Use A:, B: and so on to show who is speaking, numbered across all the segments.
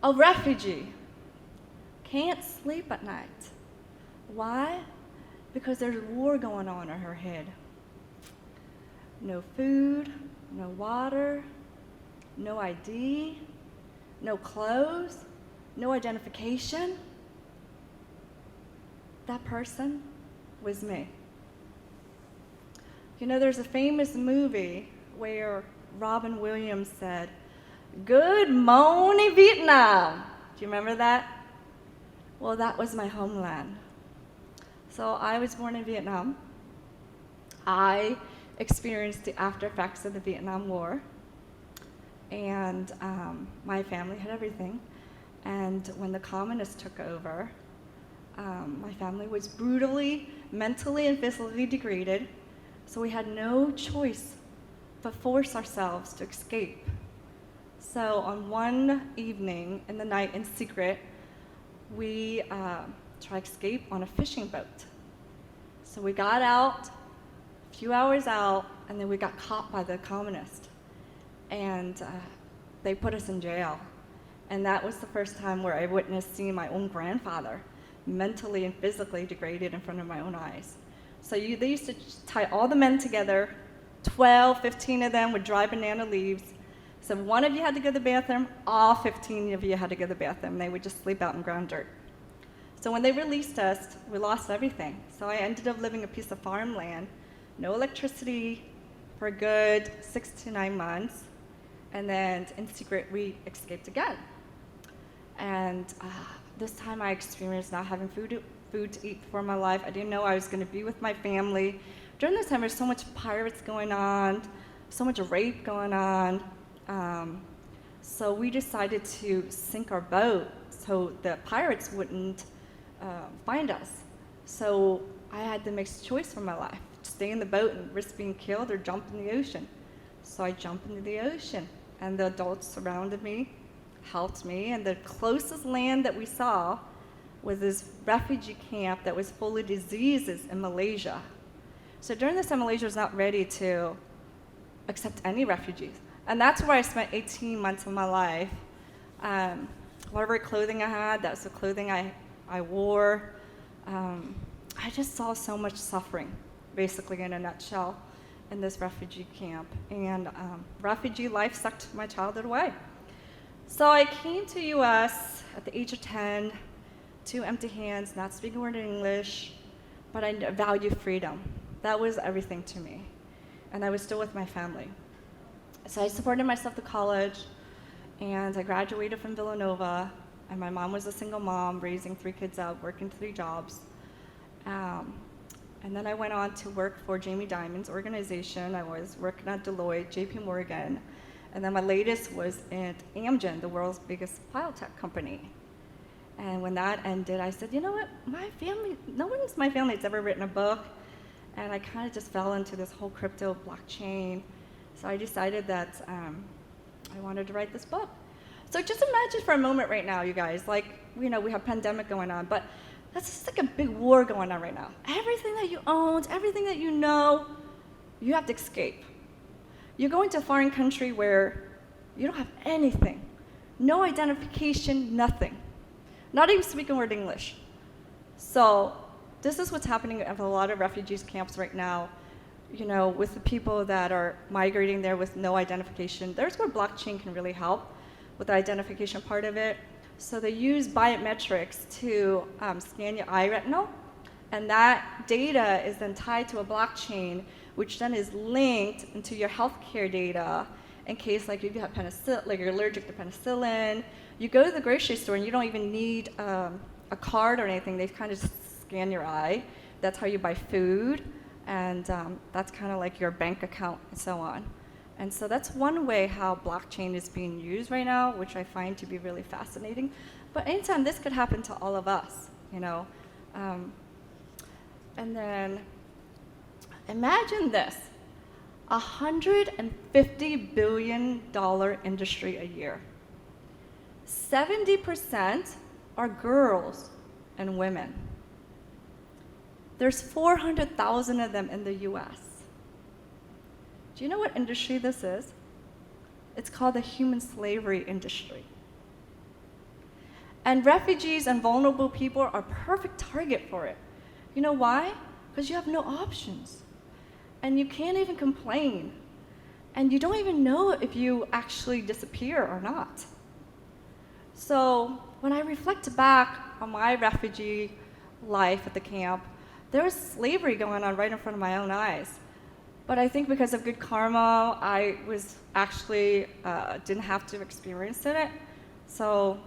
A: A refugee can't sleep at night. Why? Because there's war going on in her head. No food, no water, no ID, no clothes, no identification. That person was me. You know, there's a famous movie where Robin Williams said, "Good morning, Vietnam." Do you remember that? Well, that was my homeland. So I was born in Vietnam. I experienced the after effects of the Vietnam War, and my family had everything. And when the communists took over, my family was brutally, mentally, and physically degraded, so we had no choice but force ourselves to escape. So on one evening in the night, in secret, we tried to escape on a fishing boat. So we got out, a few hours out, and then we got caught by the communists. And they put us in jail. And that was the first time where I witnessed seeing my own grandfather mentally and physically degraded in front of my own eyes. So they used to tie all the men together, 12, 15 of them with dry banana leaves. So if one of you had to go to the bathroom, all 15 of you had to go to the bathroom. They would just sleep out in ground dirt. So when they released us, we lost everything. So I ended up living a piece of farmland, no electricity for a good 6 to 9 months. And then in secret, we escaped again. And this time I experienced not having food to eat for my life. I didn't know I was going to be with my family. During this time, there's so much pirates going on, so much rape going on. So we decided to sink our boat so the pirates wouldn't find us. So I had to make a choice for my life, stay in the boat and risk being killed or jump in the ocean. So I jumped into the ocean, and the adults surrounded me, helped me, and the closest land that we saw was this refugee camp that was full of diseases in Malaysia. So during this time, Malaysia was not ready to accept any refugees. And that's where I spent 18 months of my life. Whatever clothing I had, that was the clothing I wore. I just saw so much suffering, basically in a nutshell, in this refugee camp. And refugee life sucked my childhood away. So I came to US at the age of 10, 2 empty hands, not speaking a word in English, but I valued freedom. That was everything to me. And I was still with my family. So I supported myself to college, and I graduated from Villanova, and my mom was a single mom, raising 3 kids out, working 3 jobs. And then I went on to work for Jamie Dimon's organization. I was working at Deloitte, JP Morgan, and then my latest was at Amgen, the world's biggest biotech company. And when that ended, I said, you know what, my family, no one in my family has ever written a book, and I kind of just fell into this whole crypto blockchain. So I decided that I wanted to write this book. So just imagine for a moment right now, you guys, like, you know, we have pandemic going on, but that's just like a big war going on right now. Everything that you owned, everything that you know, you have to escape. You're going to a foreign country where you don't have anything, no identification, nothing. Not even speaking a word English. So this is what's happening at a lot of refugees camps right now, you know, with the people that are migrating there with no identification. There's where blockchain can really help with the identification part of it. So they use biometrics to scan your eye retinal, and that data is then tied to a blockchain, which then is linked into your healthcare data in case, like, if you have penicillin, like you're allergic to penicillin. You go to the grocery store and you don't even need a card or anything. They kind of just scan your eye. That's how you buy food, and that's kind of like your bank account and so on. And so that's one way how blockchain is being used right now, which I find to be really fascinating. But anytime this could happen to all of us, you know. And then imagine this, $150 billion industry a year. 70% are girls and women. There's 400,000 of them in the US. Do you know what industry this is? It's called the human slavery industry. And refugees and vulnerable people are a perfect target for it. You know why? Because you have no options. And you can't even complain. And you don't even know if you actually disappear or not. So when I reflect back on my refugee life at the camp, there was slavery going on right in front of my own eyes. But I think because of good karma, I was actually didn't have to experience it. So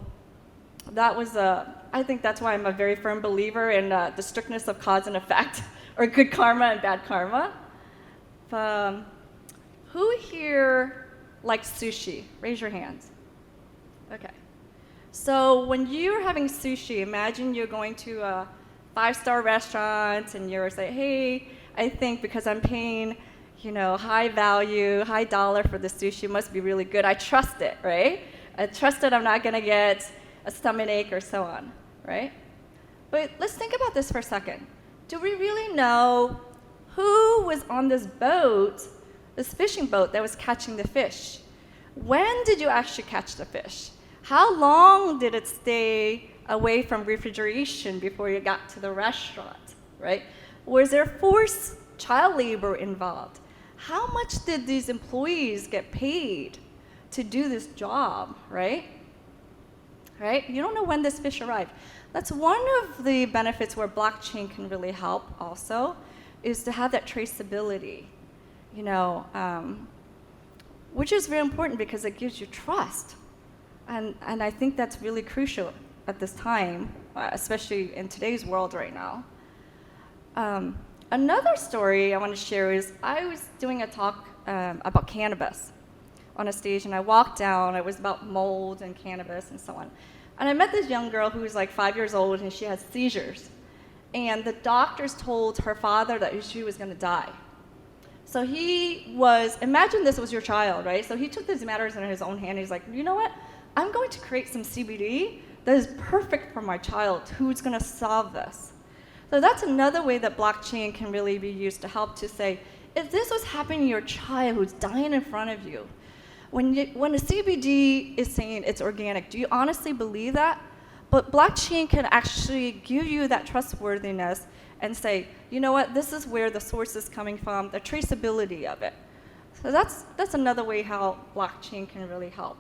A: that was I think that's why I'm a very firm believer in the strictness of cause and effect, or good karma and bad karma. Who here likes sushi? Raise your hands. Okay. So when you're having sushi, imagine you're going to a 5-star restaurant and you're saying, hey, I think because I'm paying, high value, high dollar for the sushi, it must be really good. I trust it, right? I trust that I'm not gonna get a stomachache or so on, right? But let's think about this for a second. Do we really know who was on this boat, this fishing boat that was catching the fish? When did you actually catch the fish? How long did it stay away from refrigeration before you got to the restaurant, right? Was there forced child labor involved? How much did these employees get paid to do this job, right? Right? You don't know when this fish arrived. That's one of the benefits where blockchain can really help also, is to have that traceability, which is very important because it gives you trust. And I think that's really crucial at this time, especially in today's world right now. Another story I want to share is I was doing a talk about cannabis on a stage, and I walked down. It was about mold and cannabis and so on. And I met this young girl who was like 5 years old, and she had seizures. And the doctors told her father that she was going to die. So imagine this was your child, right? So he took these matters in his own hand. He's like, you know what? I'm going to create some CBD that is perfect for my child. Who's going to solve this? So that's another way that blockchain can really be used to help to say, if this was happening to your child who's dying in front of you, when a CBD is saying it's organic, do you honestly believe that? But blockchain can actually give you that trustworthiness and say, you know what, this is where the source is coming from, the traceability of it. So that's another way how blockchain can really help.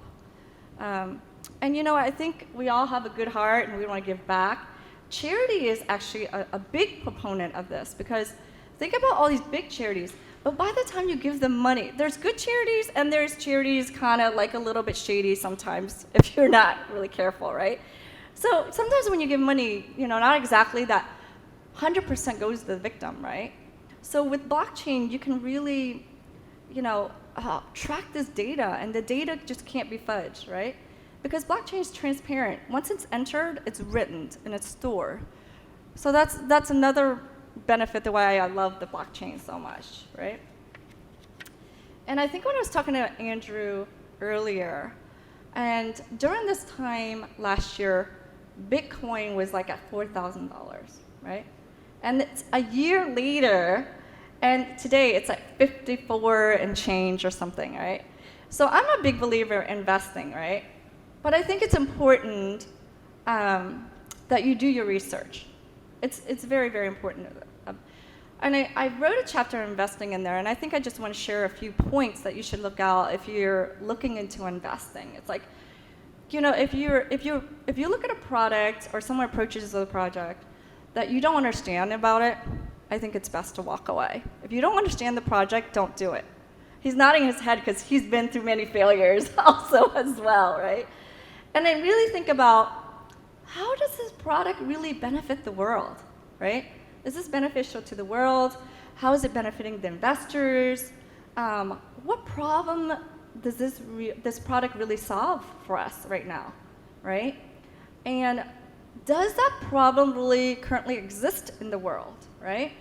A: And I think we all have a good heart and we want to give back. Charity is actually a big proponent of this, because think about all these big charities, but by the time you give them money, there's good charities and there's charities kind of like a little bit shady sometimes if you're not really careful, right? So sometimes when you give money, not exactly that 100% goes to the victim, right? So with blockchain, you can really, track this data, and the data just can't be fudged, right? Because blockchain is transparent. Once it's entered, it's written and it's stored. So that's another benefit to why I love the blockchain so much, right? And I think when I was talking to Andrew earlier, and during this time last year, Bitcoin was like at $4,000, right? And it's a year later, and today it's like 54 and change or something, right? So I'm a big believer in investing, right? But I think it's important that you do your research. It's very, very important. And I wrote a chapter on investing in there, and I think I just want to share a few points that you should look out if you're looking into investing. It's like, if you look at a product or someone approaches the project that you don't understand about it, I think it's best to walk away. If you don't understand the project, don't do it. He's nodding his head because he's been through many failures also as well, right? And I really think about, how does this product really benefit the world, right? Is this beneficial to the world? How is it benefiting the investors? What problem does this product really solve for us right now, right? And does that problem really currently exist in the world, right?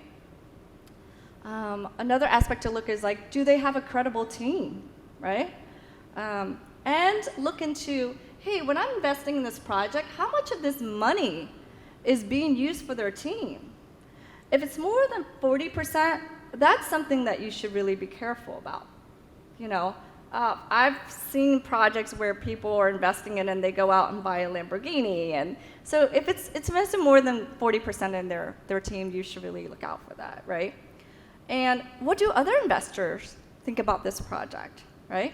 A: Another aspect to look is like, do they have a credible team, right? And look into, hey, when I'm investing in this project, how much of this money is being used for their team? If it's more than 40%, that's something that you should really be careful about. I've seen projects where people are investing in and they go out and buy a Lamborghini. And so if it's invested more than 40% in their team, you should really look out for that, right? And what do other investors think about this project, right?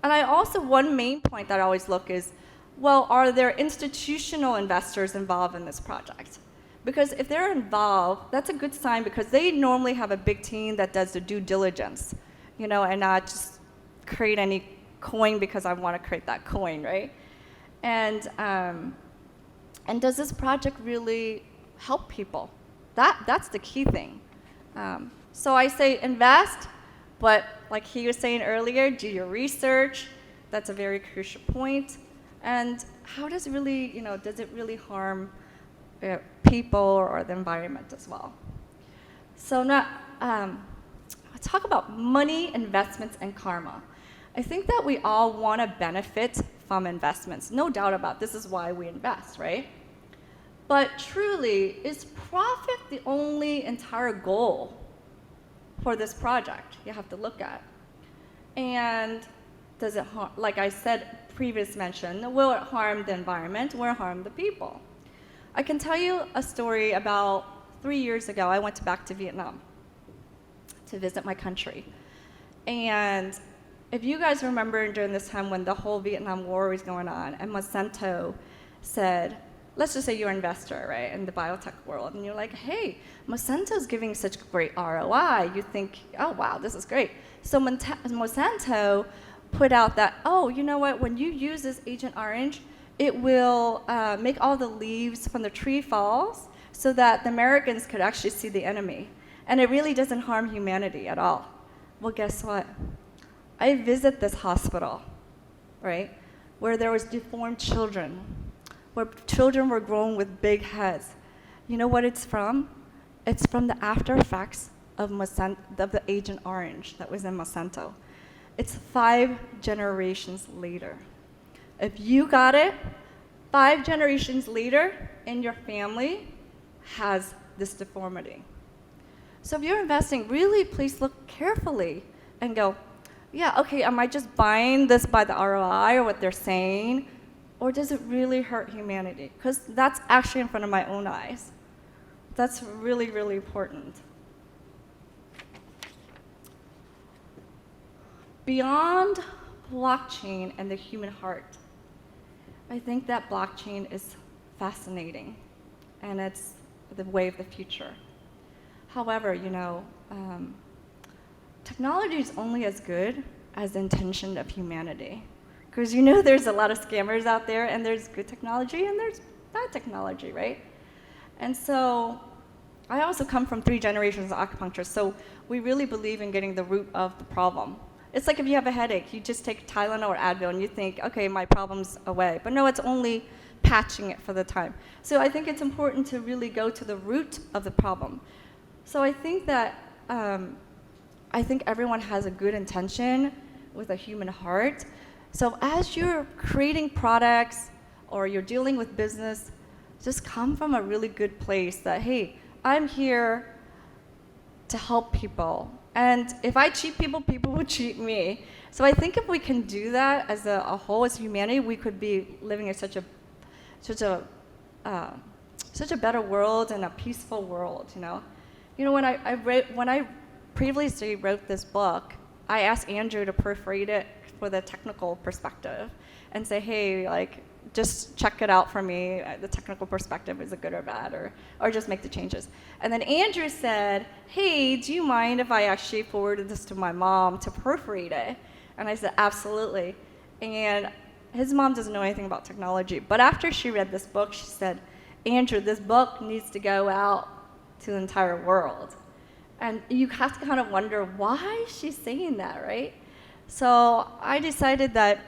A: And I also, one main point that I always look is, well, are there institutional investors involved in this project? Because if they're involved, that's a good sign because they normally have a big team that does the due diligence, and not just create any coin because I want to create that coin, right? And does this project really help people? That's the key thing. So I say invest, but like he was saying earlier, do your research. That's a very crucial point. And how does it really, does it really harm people or the environment as well? So now, let's talk about money, investments, and karma. I think that we all want to benefit from investments. No doubt about it. This is why we invest, right? But truly, is profit the only entire goal for this project you have to look at? And does it harm, like I said, previous mention, will it harm the environment, will it harm the people? I can tell you a story about 3 years ago. I went back to Vietnam to visit my country. And if you guys remember during this time when the whole Vietnam War was going on, and Monsanto said, let's just say you're an investor, right, in the biotech world, and you're like, hey, Monsanto's giving such great ROI. You think, oh, wow, this is great. So Monsanto put out that, oh, you know what, when you use this Agent Orange, it will make all the leaves from the tree falls so that the Americans could actually see the enemy. And it really doesn't harm humanity at all. Well, guess what? I visit this hospital, right, where there was deformed children, where children were grown with big heads. You know what it's from? It's from the after effects of the Agent Orange that was in Monsanto. It's 5 generations later. If you got it, 5 generations later, and your family has this deformity. So if you're investing, really please look carefully and go, yeah, okay, am I just buying this by the ROI or what they're saying? Or does it really hurt humanity? Because that's actually in front of my own eyes. That's really, really important. Beyond blockchain and the human heart, I think that blockchain is fascinating, and it's the way of the future. However, technology is only as good as the intention of humanity. Because there's a lot of scammers out there, and there's good technology, and there's bad technology, right? And so I also come from 3 generations of acupuncture, so we really believe in getting the root of the problem. It's like if you have a headache, you just take Tylenol or Advil, and you think, okay, my problem's away. But no, it's only patching it for the time. So I think it's important to really go to the root of the problem. So I think that I think everyone has a good intention with a human heart. So as you're creating products or you're dealing with business, just come from a really good place that, hey, I'm here to help people. And if I cheat people, people will cheat me. So I think if we can do that as a whole, as humanity, we could be living in such a better world and a peaceful world. When I previously wrote this book, I asked Andrew to proofread it for the technical perspective and say, hey, just check it out for me. The technical perspective, is it good or bad, or just make the changes. And then Andrew said, hey, do you mind if I actually forwarded this to my mom to proofread it? And I said, absolutely. And his mom doesn't know anything about technology. But after she read this book, she said, Andrew, this book needs to go out to the entire world. And you have to kind of wonder, why is she saying that, right? So I decided that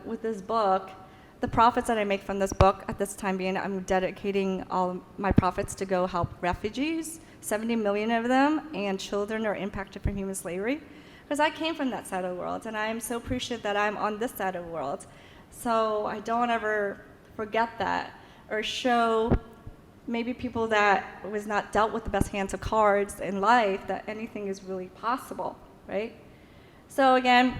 A: with this book, the profits that I make from this book at this time being, I'm dedicating all my profits to go help refugees, 70 million of them, and children are impacted from human slavery. Because I came from that side of the world, and I am so appreciative that I'm on this side of the world. So I don't ever forget that, or show maybe people that was not dealt with the best hands of cards in life that anything is really possible, right? So again,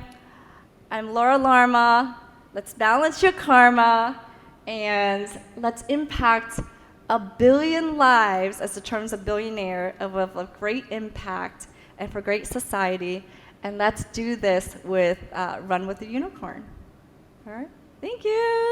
A: I'm Laura Larma. Let's balance your karma, and let's impact 1 billion lives as the terms of billionaire of great impact and for great society. And let's do this with Run with the Unicorn. All right? Thank you.